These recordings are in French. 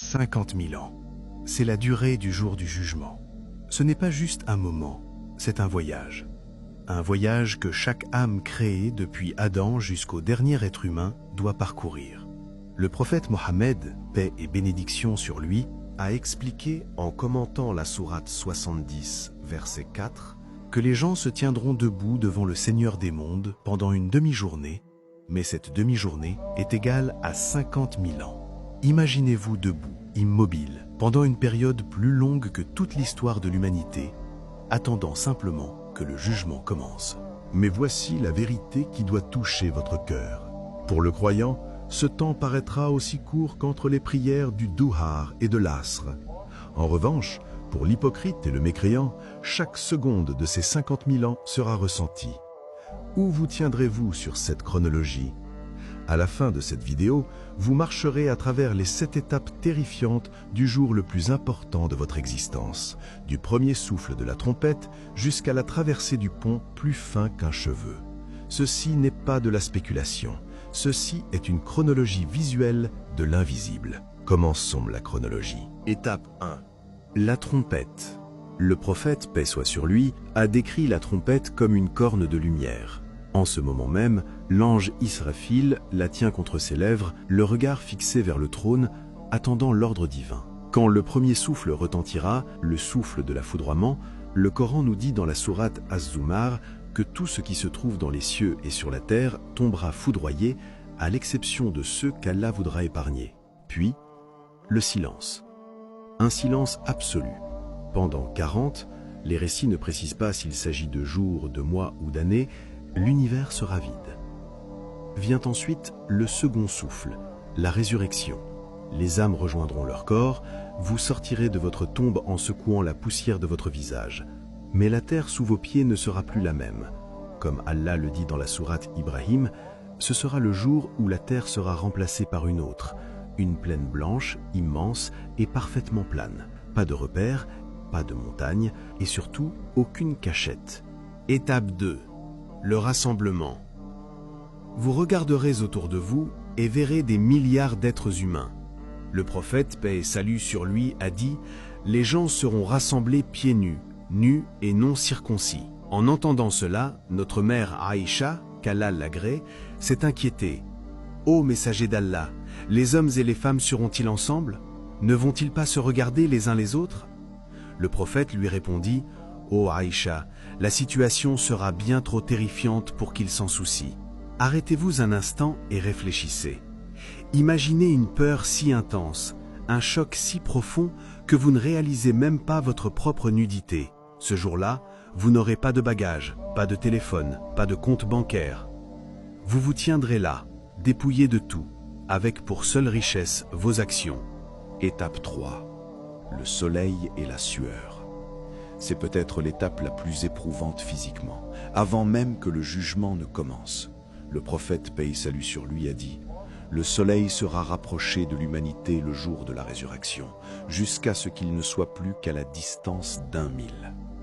50 000 ans. C'est la durée du jour du jugement. Ce n'est pas juste un moment, c'est un voyage. Un voyage que chaque âme créée depuis Adam jusqu'au dernier être humain doit parcourir. Le prophète Mohammed, paix et bénédiction sur lui, a expliqué en commentant la sourate 70, verset 4, que les gens se tiendront debout devant le Seigneur des mondes pendant une demi-journée, mais cette demi-journée est égale à 50 000 ans. Imaginez-vous debout, immobile, pendant une période plus longue que toute l'histoire de l'humanité, attendant simplement que le jugement commence. Mais voici la vérité qui doit toucher votre cœur. Pour le croyant, ce temps paraîtra aussi court qu'entre les prières du Duhar et de l'Asr. En revanche, pour l'hypocrite et le mécréant, chaque seconde de ces 50 000 ans sera ressentie. Où vous tiendrez-vous sur cette chronologie ? À la fin de cette vidéo, vous marcherez à travers les 7 étapes terrifiantes du jour le plus important de votre existence, du premier souffle de la trompette jusqu'à la traversée du pont plus fin qu'un cheveu. Ceci n'est pas de la spéculation, ceci est une chronologie visuelle de l'invisible. Commençons la chronologie. Étape 1. La trompette. Le prophète, paix soit sur lui, a décrit la trompette comme une corne de lumière. En ce moment même, l'ange Israfil la tient contre ses lèvres, le regard fixé vers le trône, attendant l'ordre divin. Quand le premier souffle retentira, le souffle de l'afoudroiement, le Coran nous dit dans la sourate Az-Zumar que tout ce qui se trouve dans les cieux et sur la terre tombera foudroyé, à l'exception de ceux qu'Allah voudra épargner. Puis, le silence. Un silence absolu. Pendant 40, les récits ne précisent pas s'il s'agit de jours, de mois ou d'années, l'univers sera vide. Vient ensuite le second souffle, la résurrection. Les âmes rejoindront leur corps, vous sortirez de votre tombe en secouant la poussière de votre visage. Mais la terre sous vos pieds ne sera plus la même. Comme Allah le dit dans la sourate Ibrahim, ce sera le jour où la terre sera remplacée par une autre, une plaine blanche, immense et parfaitement plane. Pas de repères, pas de montagnes et surtout aucune cachette. Étape 2. Le rassemblement. Vous regarderez autour de vous et verrez des milliards d'êtres humains. Le prophète, paix et salut sur lui, a dit « Les gens seront rassemblés pieds nus, nus et non circoncis ». En entendant cela, notre mère Aïcha, qu'Allah l'agrée, s'est inquiétée. « Ô messager d'Allah, les hommes et les femmes seront-ils ensemble? Ne vont-ils pas se regarder les uns les autres ?» Le prophète lui répondit « Ô Aïcha, la situation sera bien trop terrifiante pour qu'il s'en soucie. Arrêtez-vous un instant et réfléchissez. Imaginez une peur si intense, un choc si profond que vous ne réalisez même pas votre propre nudité. Ce jour-là, vous n'aurez pas de bagages, pas de téléphone, pas de compte bancaire. Vous vous tiendrez là, dépouillé de tout, avec pour seule richesse vos actions. Étape 3. Le soleil et la sueur. C'est peut-être l'étape la plus éprouvante physiquement, avant même que le jugement ne commence. Le prophète, paix et salut sur lui, a dit « Le soleil sera rapproché de l'humanité le jour de la résurrection, jusqu'à ce qu'il ne soit plus qu'à la distance d'1 000. »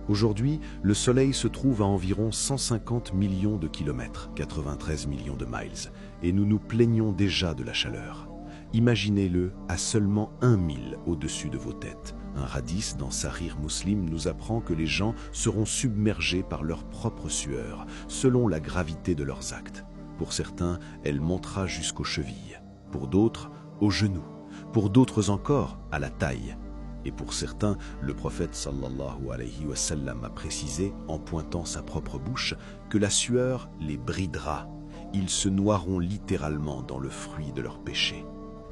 Aujourd'hui, le soleil se trouve à environ 150 millions de kilomètres, 93 millions de miles, et nous nous plaignons déjà de la chaleur. Imaginez-le à seulement 1 000 au-dessus de vos têtes. Un hadith dans Sahih Muslim nous apprend que les gens seront submergés par leur propre sueur, selon la gravité de leurs actes. Pour certains, elle montera jusqu'aux chevilles. Pour d'autres, aux genoux. Pour d'autres encore, à la taille. Et pour certains, le prophète sallallahu alayhi wa sallam a précisé, en pointant sa propre bouche, que la sueur les bridera. Ils se noieront littéralement dans le fruit de leur péché.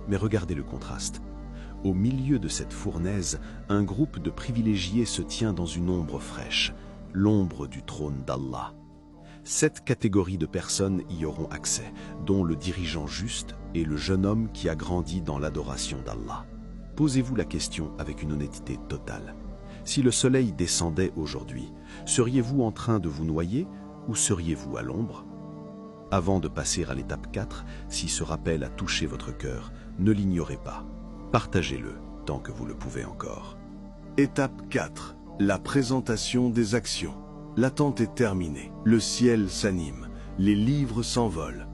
Mais regardez le contraste. Au milieu de cette fournaise, un groupe de privilégiés se tient dans une ombre fraîche, l'ombre du trône d'Allah. 7 catégories de personnes y auront accès, dont le dirigeant juste et le jeune homme qui a grandi dans l'adoration d'Allah. Posez-vous la question avec une honnêteté totale. Si le soleil descendait aujourd'hui, seriez-vous en train de vous noyer ou seriez-vous à l'ombre? Avant de passer à l'étape 4, si ce rappel a touché votre cœur, ne l'ignorez pas. Partagez-le tant que vous le pouvez encore. Étape 4. La présentation des actions. L'attente est terminée. Le ciel s'anime. Les livres s'envolent.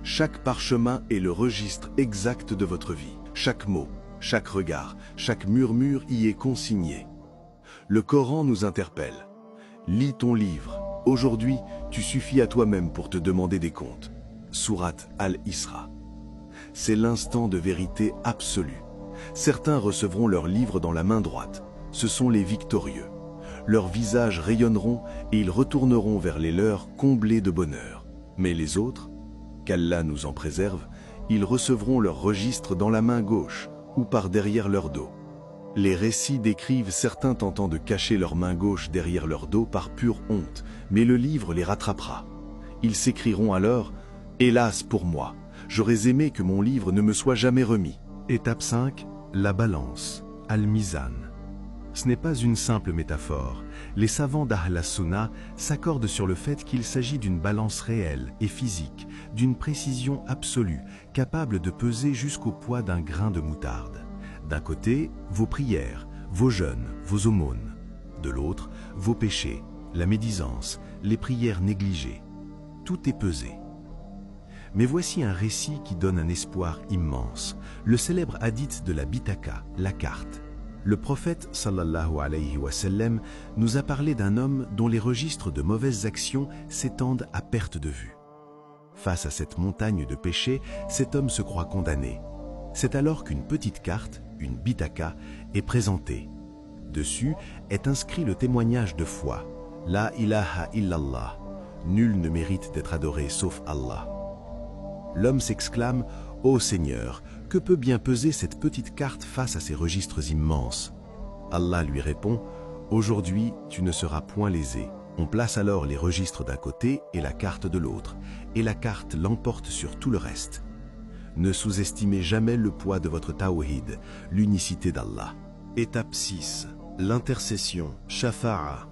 Chaque parchemin est le registre exact de votre vie. Chaque mot, chaque regard, chaque murmure y est consigné. Le Coran nous interpelle. Lis ton livre. Aujourd'hui, tu suffis à toi-même pour te demander des comptes. Sourate Al-Isra. C'est l'instant de vérité absolue. Certains recevront leur livre dans la main droite. Ce sont les victorieux. Leurs visages rayonneront et ils retourneront vers les leurs comblés de bonheur. Mais les autres, qu'Allah nous en préserve, ils recevront leur registre dans la main gauche ou par derrière leur dos. Les récits décrivent certains tentant de cacher leur main gauche derrière leur dos par pure honte, mais le livre les rattrapera. Ils s'écrieront alors « Hélas pour moi, j'aurais aimé que mon livre ne me soit jamais remis ». Étape 5, la balance, Al-Mizan. Ce n'est pas une simple métaphore. Les savants d'Ahl as-Sunnah s'accordent sur le fait qu'il s'agit d'une balance réelle et physique, d'une précision absolue, capable de peser jusqu'au poids d'un grain de moutarde. D'un côté, vos prières, vos jeûnes, vos aumônes. De l'autre, vos péchés, la médisance, les prières négligées. Tout est pesé. Mais voici un récit qui donne un espoir immense. Le célèbre hadith de la Bitaka, la carte. Le prophète sallallahu alayhi wa sallam nous a parlé d'un homme dont les registres de mauvaises actions s'étendent à perte de vue. Face à cette montagne de péchés, cet homme se croit condamné. C'est alors qu'une petite carte, une bitaka, est présentée. Dessus est inscrit le témoignage de foi. La ilaha illallah. Nul ne mérite d'être adoré sauf Allah. L'homme s'exclame « Ô Seigneur, que peut bien peser cette petite carte face à ces registres immenses ?» Allah lui répond « Aujourd'hui, tu ne seras point lésé. » On place alors les registres d'un côté et la carte de l'autre, et la carte l'emporte sur tout le reste. Ne sous-estimez jamais le poids de votre tawhid, l'unicité d'Allah. Étape 6. L'intercession, shafa'a.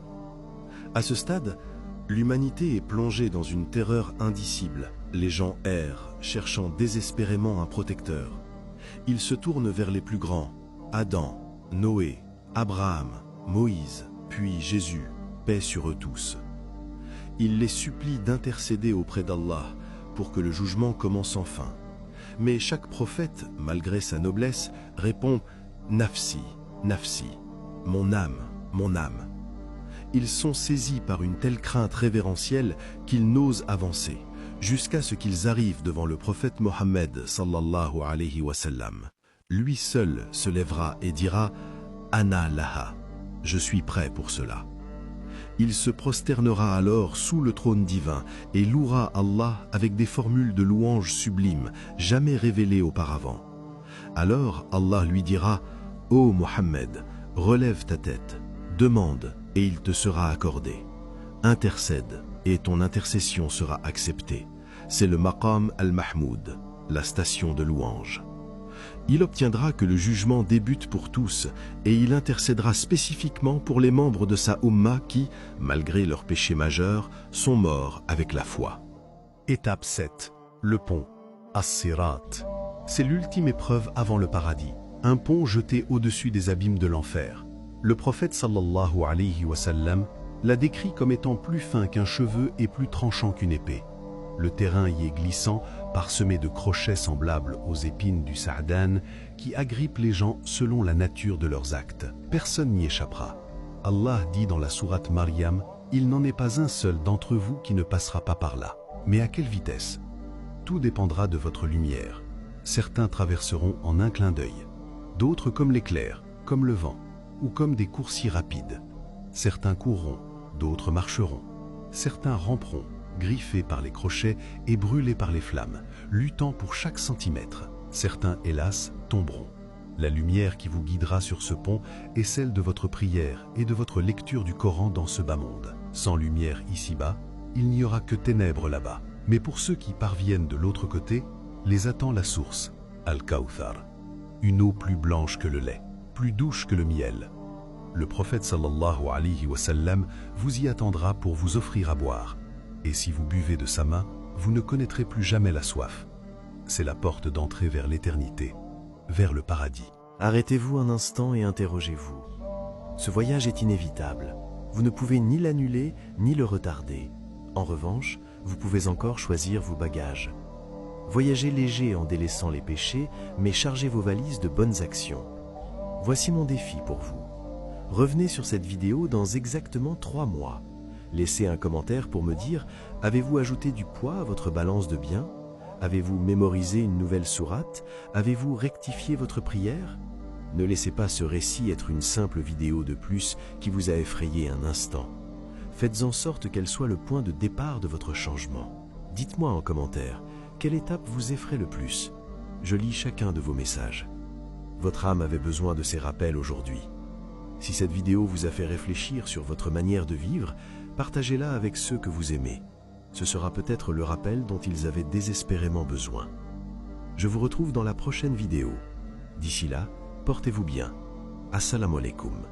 À ce stade, l'humanité est plongée dans une terreur indicible. Les gens errent, cherchant désespérément un protecteur. Ils se tournent vers les plus grands, Adam, Noé, Abraham, Moïse, puis Jésus, paix sur eux tous. Ils les supplient d'intercéder auprès d'Allah pour que le jugement commence enfin. Mais chaque prophète, malgré sa noblesse, répond « Nafsi, Nafsi, mon âme, mon âme ». Ils sont saisis par une telle crainte révérentielle qu'ils n'osent avancer, jusqu'à ce qu'ils arrivent devant le prophète Mohammed sallallahu alayhi wa sallam. Lui seul se lèvera et dira « Ana laha », je suis prêt pour cela. Il se prosternera alors sous le trône divin et louera Allah avec des formules de louange sublimes, jamais révélées auparavant. Alors Allah lui dira « Ô Mohammed, relève ta tête, demande et il te sera accordé. Intercède et ton intercession sera acceptée. C'est le maqam al-mahmoud, la station de louange. Il obtiendra que le jugement débute pour tous et il intercédera spécifiquement pour les membres de sa umma qui, malgré leurs péchés majeurs, sont morts avec la foi. Étape 7. Le pont, As-Sirat. C'est l'ultime épreuve avant le paradis, un pont jeté au-dessus des abîmes de l'enfer. Le prophète sallallahu alayhi wa sallam l'a décrit comme étant plus fin qu'un cheveu et plus tranchant qu'une épée. Le terrain y est glissant, parsemé de crochets semblables aux épines du sa'dan qui agrippent les gens selon la nature de leurs actes. Personne n'y échappera. Allah dit dans la sourate Maryam, « Il n'en est pas un seul d'entre vous qui ne passera pas par là. » Mais à quelle vitesse? Tout dépendra de votre lumière. Certains traverseront en un clin d'œil, d'autres comme l'éclair, comme le vent, ou comme des coursiers rapides. Certains courront, d'autres marcheront. Certains ramperont, griffés par les crochets et brûlés par les flammes, luttant pour chaque centimètre. Certains, hélas, tomberont. La lumière qui vous guidera sur ce pont est celle de votre prière et de votre lecture du Coran dans ce bas monde. Sans lumière ici-bas, il n'y aura que ténèbres là-bas. Mais pour ceux qui parviennent de l'autre côté, les attend la source, Al-Kawthar, une eau plus blanche que le lait, plus douce que le miel. Le prophète sallallahu alayhi wa sallam vous y attendra pour vous offrir à boire. Et si vous buvez de sa main, vous ne connaîtrez plus jamais la soif. C'est la porte d'entrée vers l'éternité, vers le paradis. Arrêtez-vous un instant et interrogez-vous. Ce voyage est inévitable. Vous ne pouvez ni l'annuler, ni le retarder. En revanche, vous pouvez encore choisir vos bagages. Voyagez léger en délaissant les péchés, mais chargez vos valises de bonnes actions. Voici mon défi pour vous. Revenez sur cette vidéo dans exactement 3 mois. Laissez un commentaire pour me dire, avez-vous ajouté du poids à votre balance de biens? Avez-vous mémorisé une nouvelle sourate? Avez-vous rectifié votre prière? Ne laissez pas ce récit être une simple vidéo de plus qui vous a effrayé un instant. Faites en sorte qu'elle soit le point de départ de votre changement. Dites-moi en commentaire, quelle étape vous effraie le plus? Je lis chacun de vos messages. Votre âme avait besoin de ces rappels aujourd'hui. Si cette vidéo vous a fait réfléchir sur votre manière de vivre, partagez-la avec ceux que vous aimez. Ce sera peut-être le rappel dont ils avaient désespérément besoin. Je vous retrouve dans la prochaine vidéo. D'ici là, portez-vous bien. Assalamu alaikum.